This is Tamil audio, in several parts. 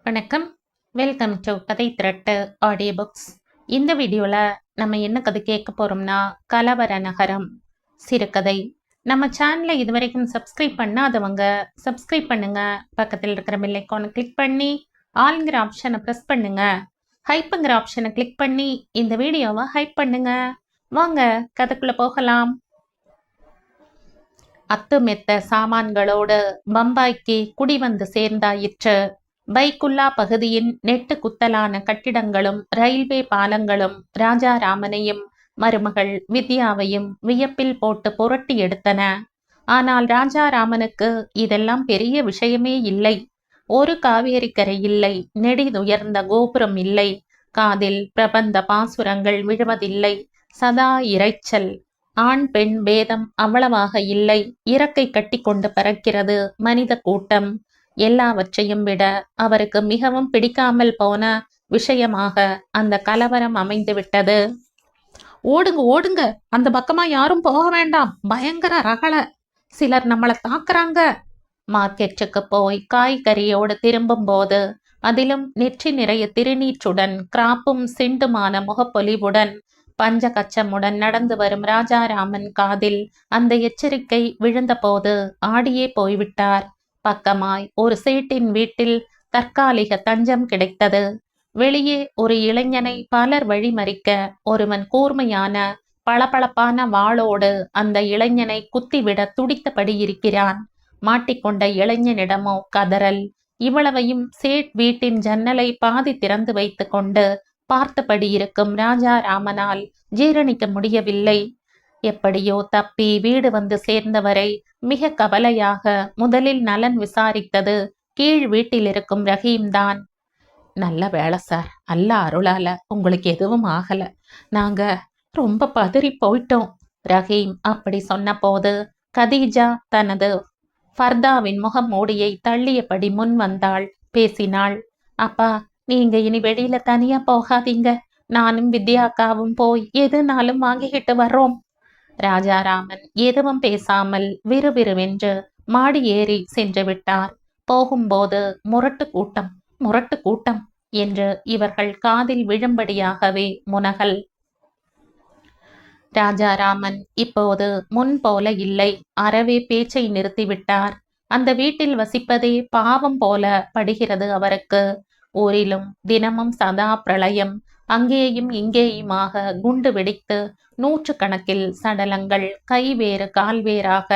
வணக்கம். வெல்கம் டு கதை திரட்டு ஆடியோ புக்ஸ். இந்த வீடியோவில் நம்ம என்ன கதை கேட்க போகிறோம்னா, கலவர நகரம் சிறுகதை. நம்ம சேனலை இதுவரைக்கும் சப்ஸ்கிரைப் பண்ணாதவங்க சப்ஸ்கிரைப் பண்ணுங்க. பக்கத்தில் இருக்கிற பெல் ஐகானை கிளிக் பண்ணி ஆல்ங்கிற ஆப்ஷனை ப்ரெஸ் பண்ணுங்க. ஹைப்புங்கிற ஆப்ஷனை கிளிக் பண்ணி இந்த வீடியோவை ஹைப் பண்ணுங்க. வாங்க கதைக்குள்ள போகலாம். அத்துமெத்த சாமான்களோடு பம்பாய்க்கு குடி வந்து சேர்ந்தாயிற்று. பைக்குல்லா பகுதியின் நெட்டு குத்தலான கட்டிடங்களும் ரயில்வே பாலங்களும் ராஜாராமனையும் மருமகள் வித்யாவையும் வியப்பில் போட்டு புரட்டி எடுத்தன. ஆனால் ராஜாராமனுக்கு இதெல்லாம் பெரிய விஷயமே இல்லை. ஒரு காவேரிக்கரை இல்லை, நெடிதுயர்ந்த கோபுரம் இல்லை, காதில் பிரபந்த பாசுரங்கள் விழுவதில்லை, சதா இரைச்சல். ஆண் பெண் பேதம் அவ்வளவாக இல்லை. இறக்கை கட்டி கொண்டு பறக்கிறது மனித கூட்டம். எல்லாவற்றையும் விட அவருக்கு மிகவும் பிடிக்காமல் போன விஷயமாக அந்த கலவரம் அமைந்து விட்டது. ஓடுங்க ஓடுங்க, அந்த பக்கமா யாரும் போக வேண்டாம், பயங்கர ரகள, சிலர் நம்மளை தாக்குறாங்க. மார்க்கெட்டுக்கு போய் காய்கறியோடு திரும்பும் போது, அதிலும் நெற்றி நிறைய திருநீற்றுடன் கிராப்பும் சிண்டுமான முகப்பொலிவுடன் பஞ்சகச்சமுடன் நடந்து வரும் ராஜாராமன் காதில் அந்த எச்சரிக்கை விழுந்த போது ஆடியே போய்விட்டார். பக்கமாய் ஒரு சேட்டின் வீட்டில் தற்காலிக தஞ்சம் கிடைத்தது. வெளியே ஒரு இளைஞனை பலர் வழிமறிக்க ஒருவன் கூர்மையான பளபளப்பான வாளோடு அந்த இளைஞனை குத்திவிட துடித்தபடி இருக்கிறான். மாட்டிக்கொண்ட இளைஞனிடமோ கதறல். இவ்வளவையும் சேட் வீட்டின் ஜன்னலை பாதி திறந்து வைத்து கொண்டு பார்த்தபடி இருக்கும் ராஜாராமனால் ஜீரணிக்க முடியவில்லை. எப்படியோ தப்பி வீடு வந்து சேர்ந்தவரை மிக கவலையாக முதலில் நலன் விசாரித்தது கீழ் வீட்டில் இருக்கும் ரஹீம்தான். நல்ல வேலை சார், அல்ல அருளால உங்களுக்கு எதுவும் ஆகல, நாங்க ரொம்ப பதறி போயிட்டோம். ரஹீம் அப்படி சொன்ன போது கதீஜா தனது ஃபர்தாவின் முகம் மூடியை தள்ளியபடி முன் வந்தாள், பேசினாள். அப்பா, நீங்க இனி வெளியில தனியா போகாதீங்க, நானும் வித்யாக்காவும் போய் எதுனாலும் வாங்கிக்கிட்டு வர்றோம். ராஜாராமன் எதுவும் பேசாமல் விறுவிறுவென்று மாடி ஏறி சென்று விட்டார். போகும்போது முரட்டு கூட்டம் முரட்டு கூட்டம் என்று இவர்கள் காதில் விழும்படியாகவே முனகல். ராஜாராமன் இப்போது முன் போல இல்லை. அறவே பேச்சை நிறுத்திவிட்டார். அந்த வீட்டில் வசிப்பதே பாவம் போல படுகிறது அவருக்கு. ஊரிலும் தினமும் சதா பிரளயம். அங்கேயும் இங்கேயுமாக குண்டு வெடித்து 100 கணக்கில் சடலங்கள், கைவேறு கால்வேறாக.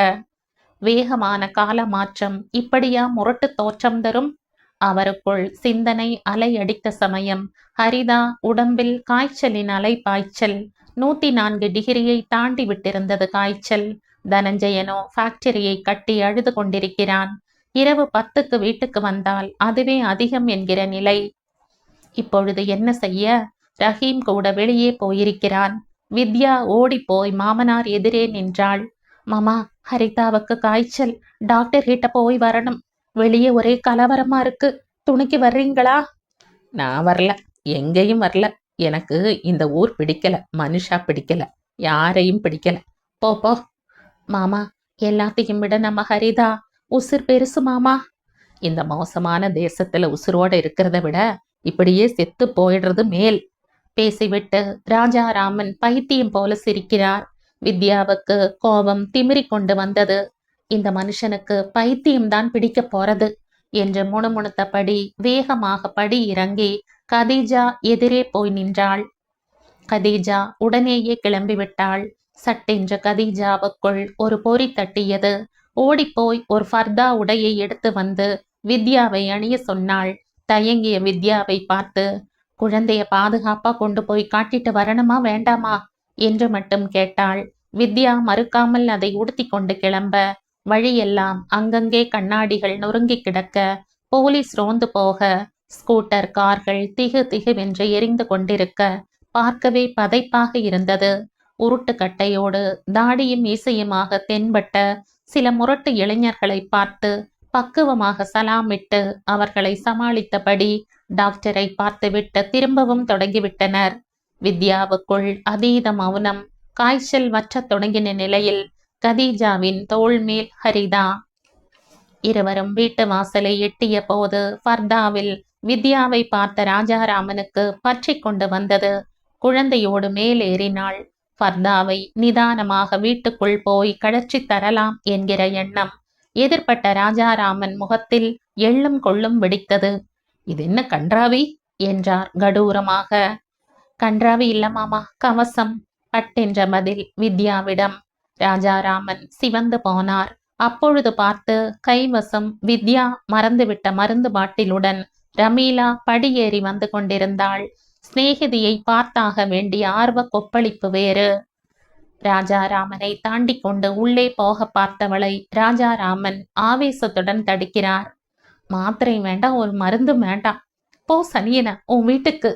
வேகமான கால மாற்றம் இப்படியா முரட்டு தோற்றம் தரும்? அவருக்குள் சிந்தனை அலையடித்த சமயம் ஹரிதா உடம்பில் காய்ச்சலின் அலை பாய்ச்சல். 104 டிகிரியை தாண்டி விட்டிருந்தது காய்ச்சல். தனஞ்சயனோ ஃபேக்டரியை கட்டி அழுது கொண்டிருக்கிறான். இரவு 10க்கு வீட்டுக்கு வந்தால் அதுவே அதிகம் என்கிற நிலை. இப்பொழுது என்ன செய்ய? ரஹீம் கூட வெளியே போயிருக்கிறான். வித்யா ஓடி போய் மாமனார் எதிரே நின்றாள். மாமா, ஹரிதாவுக்கு காய்ச்சல், டாக்டர் கிட்ட போய் வரணும், வெளியே ஒரே கலவரமா இருக்கு, துணைக்கு வர்றீங்களா? நான் வரல, எங்கேயும் வரல. எனக்கு இந்த ஊர் பிடிக்கல, மனுஷா பிடிக்கல, யாரையும் பிடிக்கல. போ போ. மாமா, எல்லாத்தையும் விட நம்ம ஹரிதா உசுர் பெருசு மாமா. இந்த மோசமான தேசத்துல உசுரோட இருக்கிறத விட இப்படியே செத்து போயிடுறது மேல். பேசிவிட்டு ராஜாராமன் பைத்தியம் போல சிரிக்கிறார். வித்யாவுக்கு கோபம் திமிரி கொண்டு வந்தது. இந்த மனுஷனுக்கு பைத்தியம்தான் பிடிக்க போறது என்று முணுமுணுத்தபடி வேகமாக படி இறங்கி கதீஜா எதிரே போய் நின்றாள். கதீஜா உடனேயே கிளம்பிவிட்டாள். சட்டென்று கதீஜாவுக்குள் ஒரு பொறி தட்டியது. ஓடிப்போய் ஒரு ஃபர்தா உடையை எடுத்து வந்து வித்யாவை அணிய சொன்னாள். தயங்கிய வித்யாவை பார்த்து, குழந்தைய பாதுகாப்பா கொண்டு போய் காட்டிட்டு வரணுமா வேண்டாமா என்று மட்டும் கேட்டாள். வித்யா மறுக்காமல் அதை உடுத்தி கொண்டு கிளம்ப, வழியெல்லாம் அங்கங்கே கண்ணாடிகள் நொறுங்கி கிடக்க, போலீஸ் ரோந்து போக, ஸ்கூட்டர் கார்கள் திகு திகுவென்று எரிந்து கொண்டிருக்க பார்க்கவே பதைப்பாக இருந்தது. உருட்டு கட்டையோடு தாடியும் மீசையுமாக தென்பட்ட சில முரட்டு இளைஞர்களை பார்த்து பக்குவமாக சலாமிட்டு அவர்களை சமாளித்தபடி டாக்டரை பார்த்துவிட்டு திரும்பவும் தொடங்கிவிட்டனர். வித்யாவுக்குள் அதீத மௌனம். காய்ச்சல் வற்றத் தொடங்கின நிலையில் கதீஜாவின் தோள் மேல் ஹரிதா. இருவரும் வீட்டு வாசலை எட்டிய போது ஃபர்தாவில் வித்யாவை பார்த்த ராஜாராமனுக்கு பற்றி கொண்டு வந்தது. குழந்தையோடு மேலேறினாள். ஃபர்தாவை நிதானமாக வீட்டுக்குள் போய் கழற்றி தரலாம் என்கிற எண்ணம் எதிர்ப்பட்ட ராஜாராமன் முகத்தில் எள்ளும் கொள்ளும் வெடித்தது. இது என்ன கன்றாவி என்றார் கடூரமாக. கன்றாவி இல்ல மாமா, கவசம் பட்டென்ற பதில் வித்யாவிடம். ராஜாராமன் சிவந்து போனார். அப்பொழுது பார்த்து கைவசம் வித்யா மறந்துவிட்ட மருந்து பாட்டிலுடன் ரமீலா படியேறி வந்து கொண்டிருந்தாள். சிநேகிதியை பார்த்தாக வேண்டிய ஆர்வ கொப்பளிப்பு வேறு. ராஜாராமனை தாண்டி கொண்டு உள்ளே போக பார்த்தவளை ராஜாராமன் ஆவேசத்துடன் தடுக்கிறார். மாத்திரை வேண்டாம், ஒரு மருந்து வேண்டாம், போ சனியன உன் வீட்டுக்கு.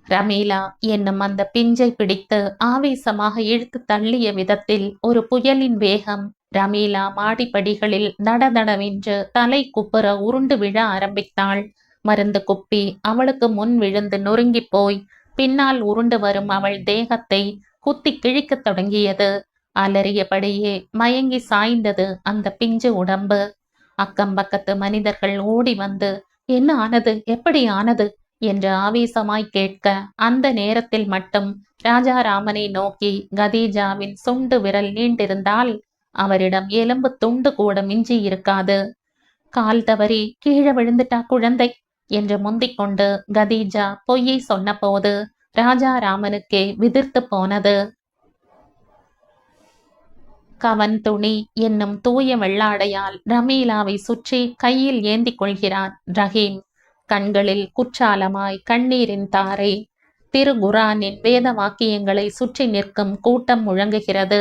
ரமீலா என்னும் அந்த பிஞ்சை பிடித்து ஆவேசமாக இழுத்து தள்ளிய விதத்தில் ஒரு புயலின் வேகம். ரமீலா மாடிப்படிகளில் தடதடவென்று தலை குப்புற உருண்டு விழ ஆரம்பித்தாள். மருந்து குப்பி அவளுக்கு முன் விழுந்து நொறுங்கி போய் பின்னால் உருண்டு வரும் அவள் தேகத்தை குத்தி கிழிக்கத் தொடங்கியது. அலறியபடியே மயங்கி சாய்ந்தது அந்த பிஞ்சு உடம்பு. அக்கம் பக்கத்து மனிதர்கள் ஓடி வந்து என்ன ஆனது, எப்படி ஆனது என்று ஆவேசமாய் கேட்க, அந்த நேரத்தில் மட்டும் ராஜாராமனை நோக்கி கதீஜாவின் சுண்டு விரல் நீண்டிருந்தால் அவரிடம் எலும்பு துண்டு கூட மிஞ்சி இருக்காது. கால் தவறி கீழே விழுந்துட்டா குழந்தை என்று முந்திக் கொண்டு கதீஜா பொய்யை சொன்னபோது ராஜாராமனுக்கே விதிர்த்து போனது. கவன் துணி என்னும் தூய வெள்ளாடையால் ரமீலாவை சுற்றி கையில் ஏந்தி கொள்கிறான் ரஹீம். கண்களில் குற்றாலமாய் கண்ணீரின் தாரை. திருகுரானின் வேத வாக்கியங்களை சுற்றி நிற்கும் கூட்டம் முழங்குகிறது.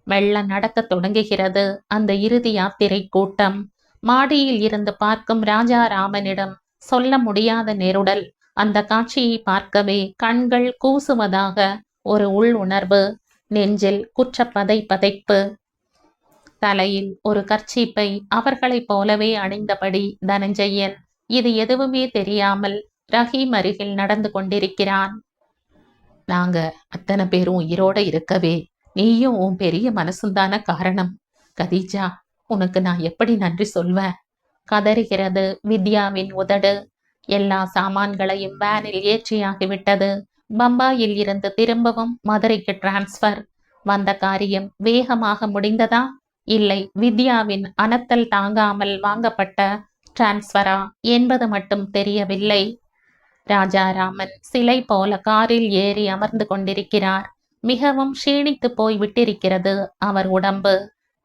மெல்ல நடக்கத் தொடங்குகிறது அந்த இறுதி யாத்திரை கூட்டம். மாடியில் இருந்து பார்க்கும் ராஜாராமனிடம் சொல்ல முடியாத நெருடல். அந்த காட்சியை பார்க்கவே கண்கள் கூசுவதாக ஒரு உள் உணர்வு. நெஞ்சில் குற்றப்பதை பதைப்பு. தலையில் ஒரு கர்ச்சீப்பை அவர்களைப் போலவே அணிந்தபடி தனஞ்சயன் இது எதுவுமே தெரியாமல் ரஹீம் அருகில் நடந்து கொண்டிருக்கிறான். நாங்க அத்தனை பேரும் உயிரோட இருக்கவே நீயும் உன் பெரிய மனசுந்தான காரணம். கதீஜா, உனக்கு நான் எப்படி நன்றி சொல்வேன்? கதறுகிறது வித்யாவின் உதடு. எல்லா சாமான்களையும் வேனில் ஏற்றியாகிவிட்டது. பம்பாயில் இருந்து திரும்பவும் மதுரைக்கு டிரான்ஸ்பர். வந்த காரியம் வேகமாக முடிந்ததா, இல்லை வித்யாவின் அனத்தல் தாங்காமல் வாங்கப்பட்ட டிரான்ஸ்பரா என்பது மட்டும் தெரியவில்லை. ராஜாராமன் சிலை போல காரில் ஏறி அமர்ந்து கொண்டிருக்கிறார். மிகவும் க்ஷீணித்து போய் விட்டிருக்கிறது அவர் உடம்பு.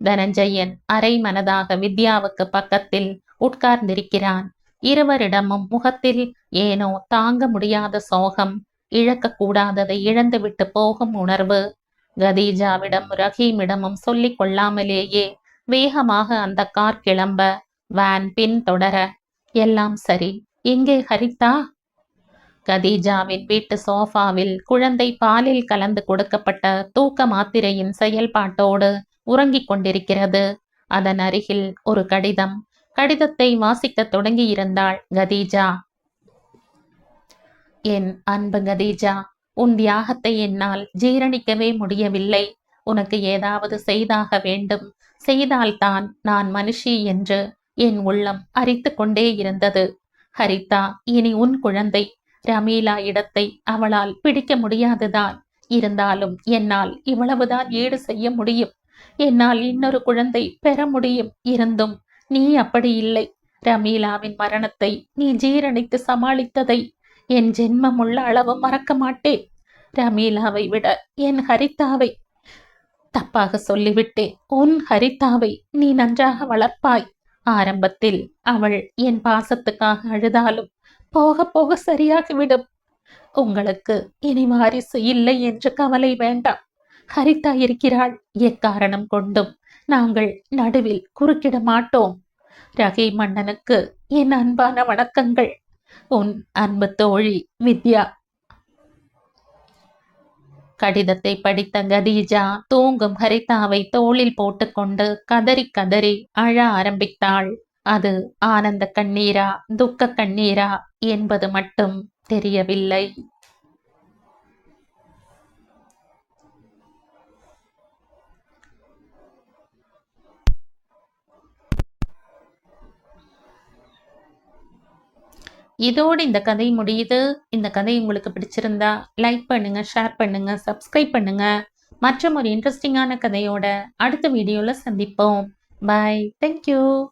தனஞ்சயன் அரை மனதாக வித்யாவுக்கு பக்கத்தில் உட்கார்ந்திருக்கிறான். இருவரிடமும் முகத்தில் ஏனோ தாங்க முடியாத சோகம். இழக்கக்கூடாததை இழந்துவிட்டு போகும் உணர்வு. கதீஜாவிடம் ரஹீமிடமும் சொல்லிக் கொள்ளாமலேயே வேகமாக அந்த கார் கிளம்ப, வேன் பின் தொடர. எல்லாம் சரி. எங்கே ஹரிதா? கதீஜாவின் வீட்டு சோஃபாவில் குழந்தை பாலில் கலந்து கொடுக்கப்பட்ட தூக்க மாத்திரையின் செயல்பாட்டோடு உறங்கிக் கொண்டிருக்கிறது. அதன் அருகில் ஒரு கடிதம். கடிதத்தை வாசிக்க தொடங்கியிருந்தாள் கதீஜா. என் அன்பு கதீஜா, உன் தியாகத்தை என்னால் ஜீரணிக்கவே முடியவில்லை. உனக்கு ஏதாவது செய்தாக வேண்டும். செய்தால்தான் நான் மனுஷி என்று என் உள்ளம் அரித்து கொண்டே இருந்தது. ஹரிதா இனி உன் குழந்தை. ரமீலா இடத்தை அவளால் பிடிக்க முடியாதுதான். இருந்தாலும் என்னால் இவ்வளவுதான் ஈடு செய்ய முடியும். என்னால் இன்னொரு குழந்தை பெற முடியும். இருந்தும் நீ அப்படி இல்லை. ரமீலாவின் மரணத்தை நீ ஜீரணித்து சமாளித்ததை என் ஜென்மமுள்ள அளவு மறக்க மாட்டேன். ரமீலாவை விட என் ஹரிதாவை, தப்பாக சொல்லிவிட்டேன், உன் ஹரிதாவை நீ நன்றாக வளர்ப்பாய். ஆரம்பத்தில் அவள் என் பாசத்துக்காக அழுதாலும் போக போக சரியாகிவிடும். உங்களுக்கு இனி வாரிசு இல்லை என்று கவலை வேண்டாம். ஹரிதா இருக்கிறாள். எக்காரணம் கொண்டும் நாங்கள் நடுவில் குறுக்கிட மாட்டோம். ரஹீம் அண்ணனுக்கு என் அன்பான வணக்கங்கள். உன் அன்பு தோழி வித்யா. கடிதத்தை படித்த கதீஜா தூங்கும் ஹரிதாவை தோளில் போட்டுக்கொண்டு கதறி கதறி அழ ஆரம்பித்தாள். அது ஆனந்த கண்ணீரா துக்க கண்ணீரா என்பது மட்டும் தெரியவில்லை. இதோடு இந்த கதை முடியுது. இந்த கதை உங்களுக்கு பிடிச்சிருந்தா லைக் பண்ணுங்க, ஷேர் பண்ணுங்க, சப்ஸ்கிரைப் பண்ணுங்க. மற்றும் ஒரு இன்ட்ரெஸ்டிங்கான கதையோட அடுத்த வீடியோல சந்திப்போம். பாய். Thank you.